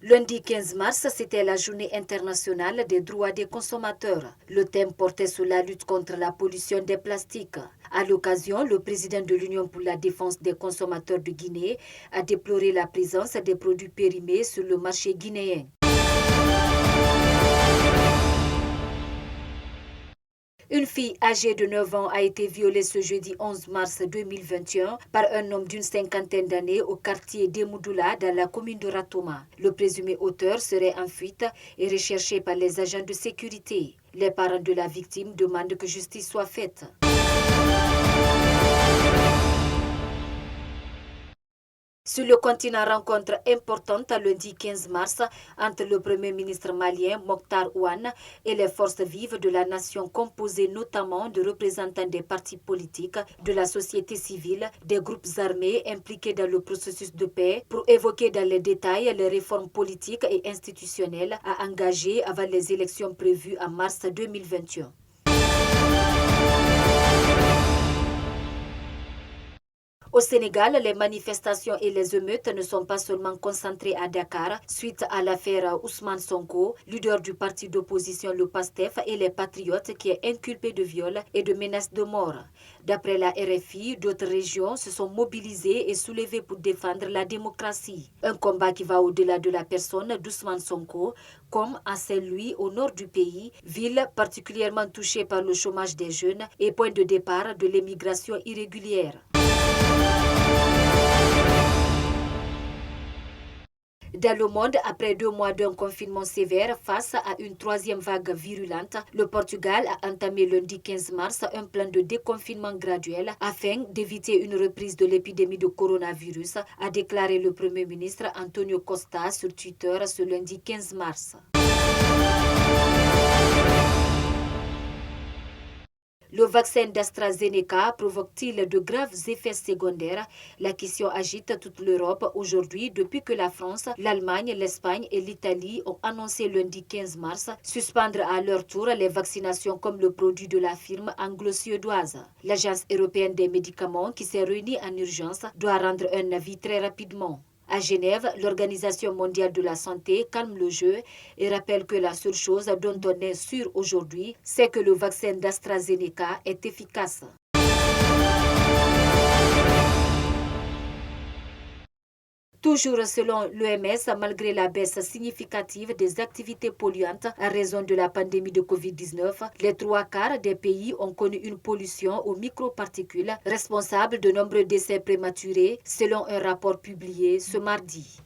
Lundi 15 mars, c'était la journée internationale des droits des consommateurs. Le thème portait sur la lutte contre la pollution des plastiques. À l'occasion, le président de l'Union pour la défense des consommateurs de Guinée a déploré la présence des produits périmés sur le marché guinéen. Une fille âgée de 9 ans a été violée ce jeudi 11 mars 2021 par un homme d'une cinquantaine d'années au quartier d'Emoudoula dans la commune de Ratoma. Le présumé auteur serait en fuite et recherché par les agents de sécurité. Les parents de la victime demandent que justice soit faite. Sur le continent, rencontre importante lundi 15 mars entre le Premier ministre malien Mokhtar Ouane et les forces vives de la nation composées notamment de représentants des partis politiques, de la société civile, des groupes armés impliqués dans le processus de paix pour évoquer dans les détails les réformes politiques et institutionnelles à engager avant les élections prévues en mars 2021. Au Sénégal, les manifestations et les émeutes ne sont pas seulement concentrées à Dakar suite à l'affaire Ousmane Sonko, leader du parti d'opposition le PASTEF et les Patriotes qui est inculpé de viol et de menaces de mort. D'après la RFI, d'autres régions se sont mobilisées et soulevées pour défendre la démocratie. Un combat qui va au-delà de la personne d'Ousmane Sonko, comme à Saint-Louis au nord du pays, ville particulièrement touchée par le chômage des jeunes et point de départ de l'émigration irrégulière. Dans le monde, après 2 mois d'un confinement sévère face à une troisième vague virulente, le Portugal a entamé lundi 15 mars un plan de déconfinement graduel afin d'éviter une reprise de l'épidémie de coronavirus, a déclaré le Premier ministre António Costa sur Twitter ce lundi 15 mars. Le vaccin d'AstraZeneca provoque-t-il de graves effets secondaires? La question agite toute l'Europe aujourd'hui depuis que la France, l'Allemagne, l'Espagne et l'Italie ont annoncé lundi 15 mars suspendre à leur tour les vaccinations comme le produit de la firme anglo-suédoise. L'Agence européenne des médicaments qui s'est réunie en urgence doit rendre un avis très rapidement. À Genève, l'Organisation mondiale de la santé calme le jeu et rappelle que la seule chose dont on est sûr aujourd'hui, c'est que le vaccin d'AstraZeneca est efficace. Toujours selon l'OMS, malgré la baisse significative des activités polluantes à raison de la pandémie de Covid-19, les 3/4 des pays ont connu une pollution aux microparticules responsable de nombreux décès prématurés, selon un rapport publié ce mardi.